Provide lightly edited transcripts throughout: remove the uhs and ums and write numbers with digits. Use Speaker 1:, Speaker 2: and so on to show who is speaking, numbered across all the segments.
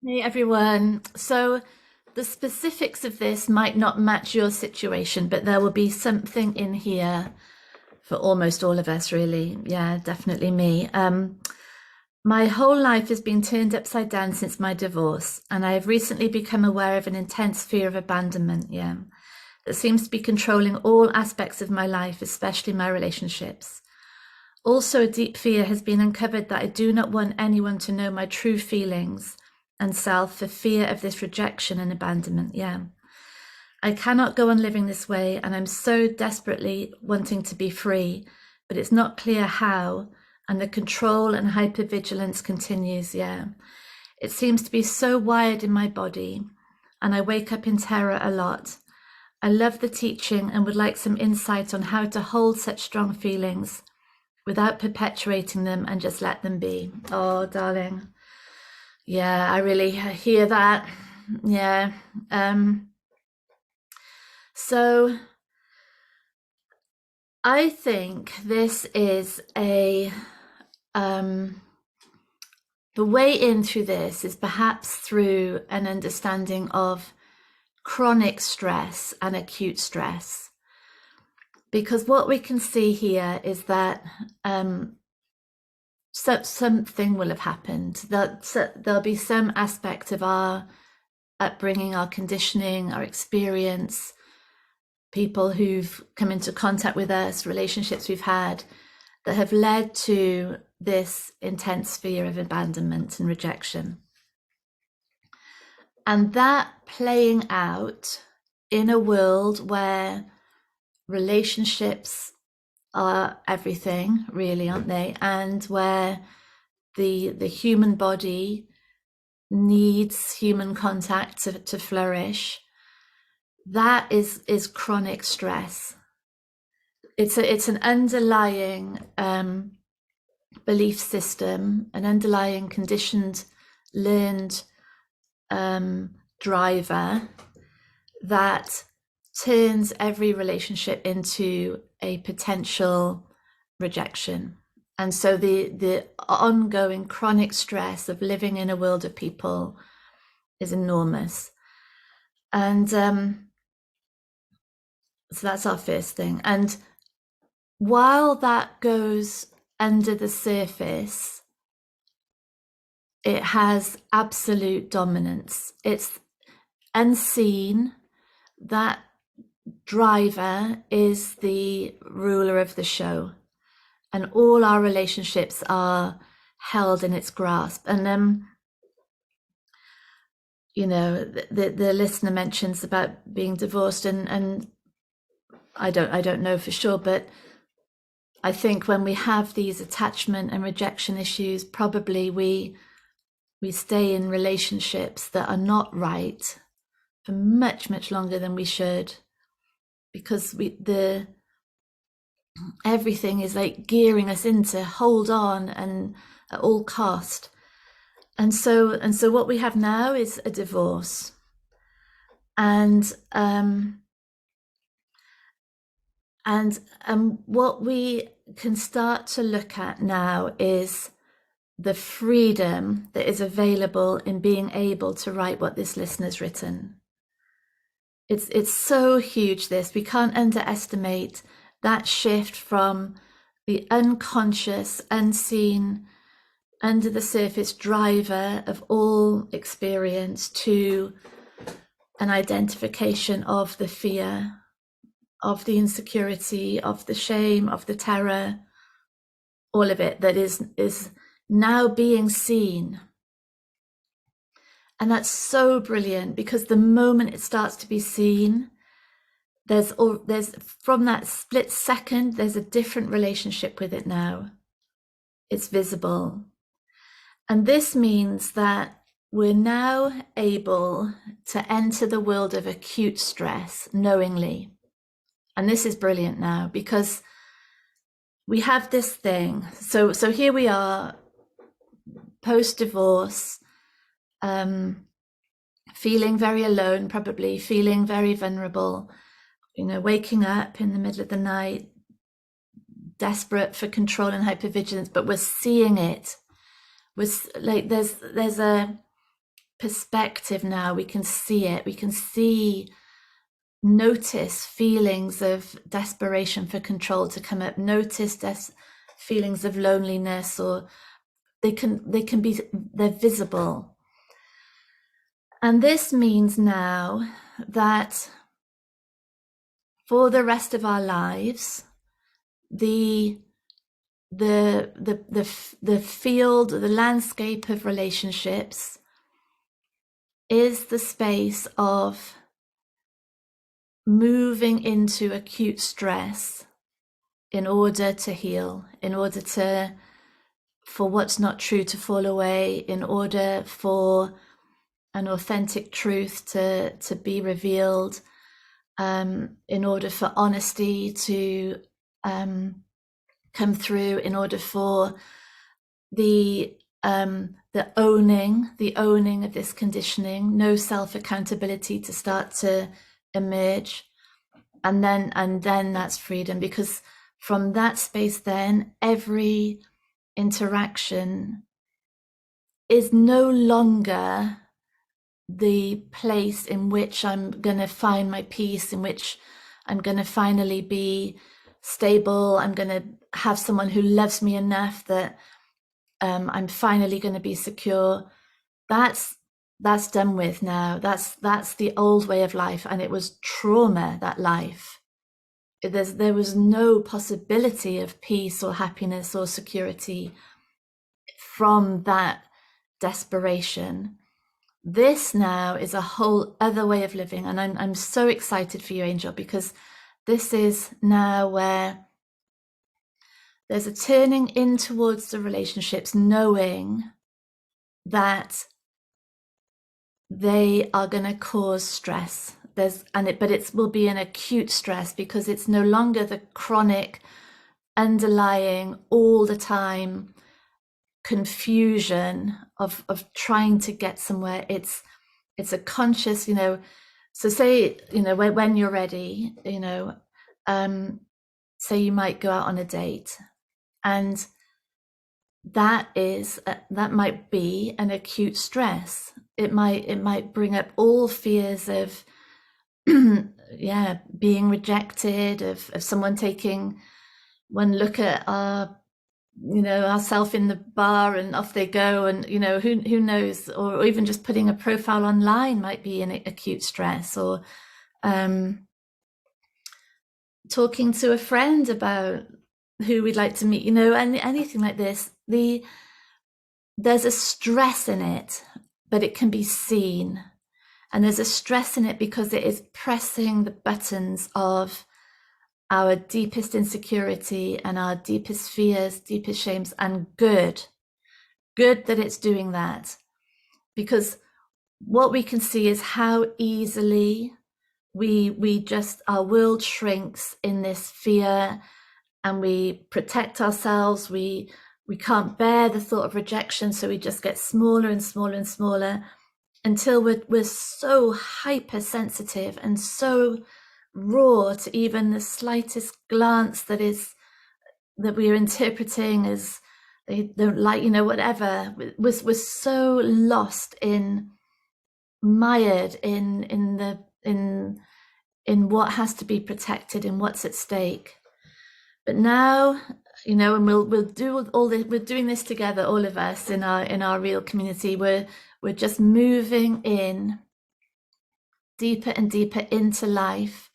Speaker 1: Hey everyone. So the specifics of this might not match your situation, but there will be something in here for almost all of us, really. Yeah, definitely me. My whole life has been turned upside down since my divorce, and I have recently become aware of an intense fear of abandonment. Yeah, that seems to be controlling all aspects of my life, especially my relationships. Also, a deep fear has been uncovered that I do not want anyone to know my true feelings and self for fear of this rejection and abandonment. Yeah. I cannot go on living this way, and I'm so desperately wanting to be free, but it's not clear how, and the control and hypervigilance continues. Yeah. It seems to be so wired in my body, and I wake up in terror a lot. I love the teaching and would like some insight on how to hold such strong feelings without perpetuating them and just let them be. Oh, darling. Yeah, I really hear that. Yeah. Um, so I think this is um, the way in through this is perhaps through an understanding of chronic stress and acute stress. Because what we can see here is that something will have happened, that there'll be some aspect of our upbringing, our conditioning, our experience, people who've come into contact with us, relationships we've had that have led to this intense fear of abandonment and rejection. And that playing out in a world where relationships are everything, really, aren't they? And where the human body needs human contact to flourish. That is chronic stress. It's an underlying belief system, an underlying conditioned, learned driver that turns every relationship into a potential rejection. And so the ongoing chronic stress of living in a world of people is enormous. And so that's our first thing. And while that goes under the surface, it has absolute dominance. It's unseen. That driver is the ruler of the show, and all our relationships are held in its grasp. And the listener mentions about being divorced, and I don't know for sure, but I think when we have these attachment and rejection issues, probably we stay in relationships that are not right for much longer than we should, because the everything is like gearing us into hold on and at all cost. And so what we have now is a divorce. And what we can start to look at now is the freedom that is available in being able to write what this listener's written. It's so huge, this. We can't underestimate that shift from the unconscious, unseen, under the surface driver of all experience to an identification of the fear, of the insecurity, of the shame, of the terror, all of it that is now being seen. And that's so brilliant, because the moment it starts to be seen, there's from that split second, there's a different relationship with it now. It's visible. And this means that we're now able to enter the world of acute stress knowingly. And this is brilliant now, because we have this thing. So here we are, post-divorce, feeling very alone, probably feeling very vulnerable, waking up in the middle of the night, desperate for control and hypervigilance, but we're seeing it. We're like, there's a perspective now. We can see it. We can notice feelings of desperation for control to come up, notice feelings of loneliness, or they're visible. And this means now that for the rest of our lives, the field, the landscape of relationships is the space of moving into acute stress in order to heal, in order for what's not true to fall away, in order for an authentic truth to be revealed, in order for honesty to come through, in order for the owning of this conditioning, no self-accountability to start to emerge, and then that's freedom, because from that space then every interaction is no longer the place in which I'm going to find my peace, in which I'm going to finally be stable, I'm going to have someone who loves me enough that I'm finally going to be secure. That's done with now. That's the old way of life, and it was trauma, that life. There was no possibility of peace or happiness or security from that desperation. This now is a whole other way of living, and I'm so excited for you, Angel, because this is now where there's a turning in towards the relationships, knowing that they are going to cause stress. But it will be an acute stress, because it's no longer the chronic, underlying, all the time confusion of trying to get somewhere. It's a conscious, so say, when you're ready, say you might go out on a date, and that might be an acute stress. It might bring up all fears of being rejected, of someone taking one look at ourselves in the bar and off they go, and who knows, or even just putting a profile online might be an acute stress, or talking to a friend about who we'd like to meet, and anything like this. There's a stress in it, but it can be seen. And there's a stress in it because it is pressing the buttons of our deepest insecurity and our deepest fears, deepest shames, and good that it's doing that. Because what we can see is how easily our world shrinks in this fear, and we protect ourselves. We can't bear the thought of rejection, so we just get smaller and smaller and smaller, until we're so hypersensitive and so raw to even the slightest glance that we're interpreting as they don't like, whatever. We're so lost mired in what has to be protected and what's at stake. But now, and we'll do all this. We're doing this together, all of us in our real community. We're just moving in deeper and deeper into life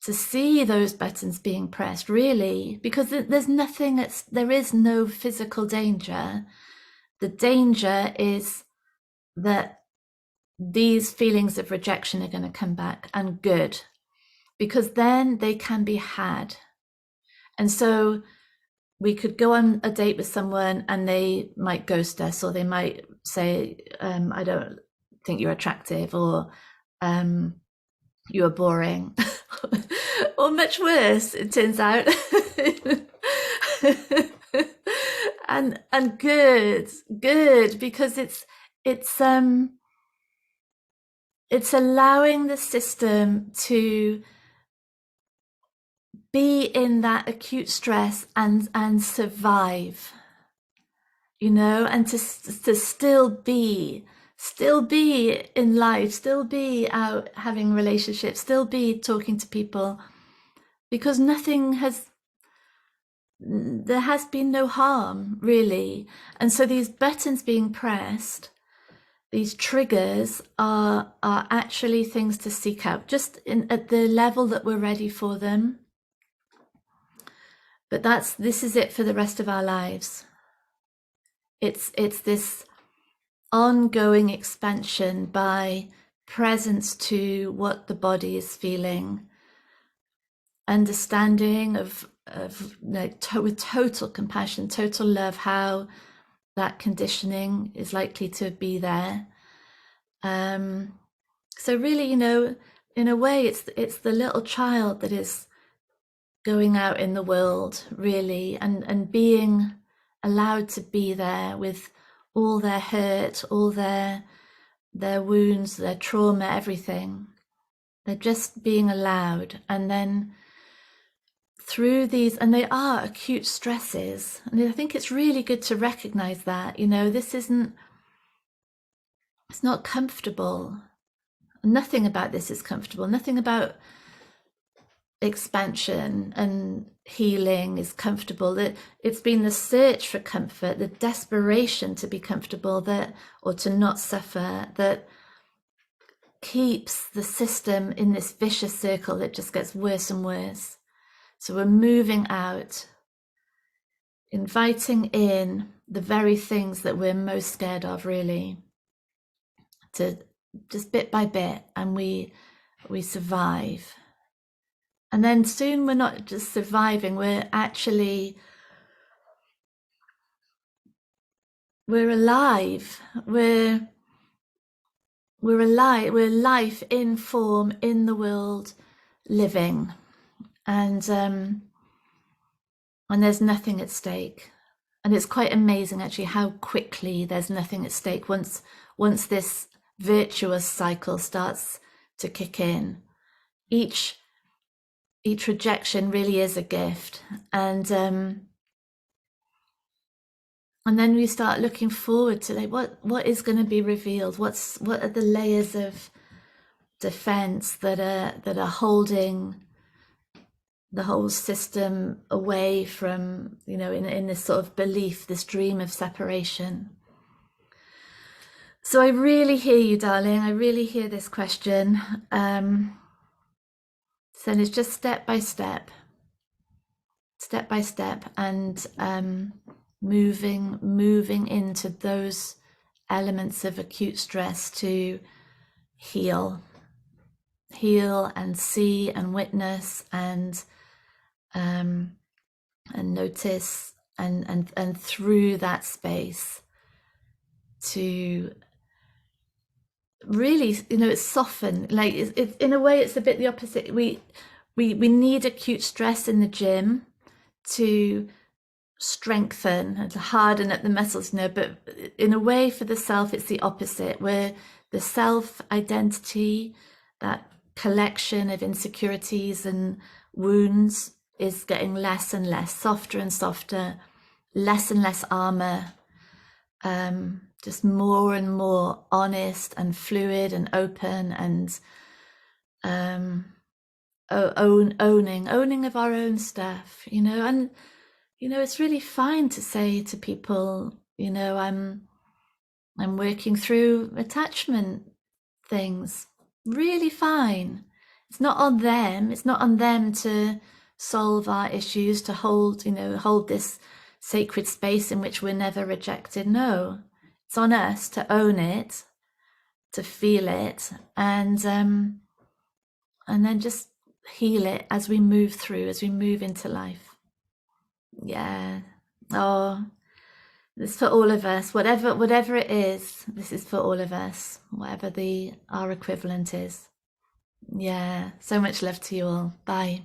Speaker 1: to see those buttons being pressed, really, because there is no physical danger. The danger is that these feelings of rejection are going to come back, and good, because then they can be had. And so we could go on a date with someone and they might ghost us, or they might say, I don't think you're attractive, or you are boring, or much worse, it turns out. and good, because it's allowing the system to be in that acute stress and survive, and to still be still be in life, still be out having relationships, still be talking to people, because there has been no harm really. And so these buttons being pressed, these triggers are actually things to seek out, just at the level that we're ready for them. But this is it for the rest of our lives. It's this ongoing expansion by presence to what the body is feeling, understanding with total compassion, total love, how that conditioning is likely to be there. So really, in a way, it's the little child that is going out in the world, really, and being allowed to be there with all their hurt, all their wounds, their trauma, everything. They're just being allowed. And then through these, and they are acute stresses, and I think it's really good to recognize that, it's not comfortable. Nothing about this is comfortable. Nothing about expansion and healing is comfortable. That it's been the search for comfort, the desperation to be comfortable, or to not suffer, that keeps the system in this vicious circle that just gets worse and worse. So we're moving out, inviting in the very things that we're most scared of, really, to just bit by bit, and we survive. And then soon we're not just surviving, we're alive. We're alive. We're life in form in the world, living. And there's nothing at stake. And it's quite amazing actually how quickly there's nothing at stake once this virtuous cycle starts to kick in. Each rejection really is a gift, and then we start looking forward to what is going to be revealed. What are the layers of defense that are holding the whole system away from, in this sort of belief, this dream of separation. So I really hear you, darling. I really hear this question. So it's just step by step, and moving into those elements of acute stress to heal and see and witness and notice, and through that space to really, it's soften. Like it's in a way, it's a bit the opposite. We need acute stress in the gym to strengthen and to harden up the muscles, but in a way for the self, it's the opposite, where the self identity, that collection of insecurities and wounds, is getting less and less, softer and softer, less and less armor, just more and more honest and fluid and open, and owning of our own stuff, and it's really fine to say to people, I'm working through attachment things. Really fine. It's not on them. It's not on them to solve our issues, to hold this sacred space in which we're never rejected. No, it's on us to own it, to feel it, and then just heal it as we move through, as we move into life. Yeah. Oh, it's for all of us. Whatever it is, this is for all of us. Whatever our equivalent is. Yeah. So much love to you all. Bye.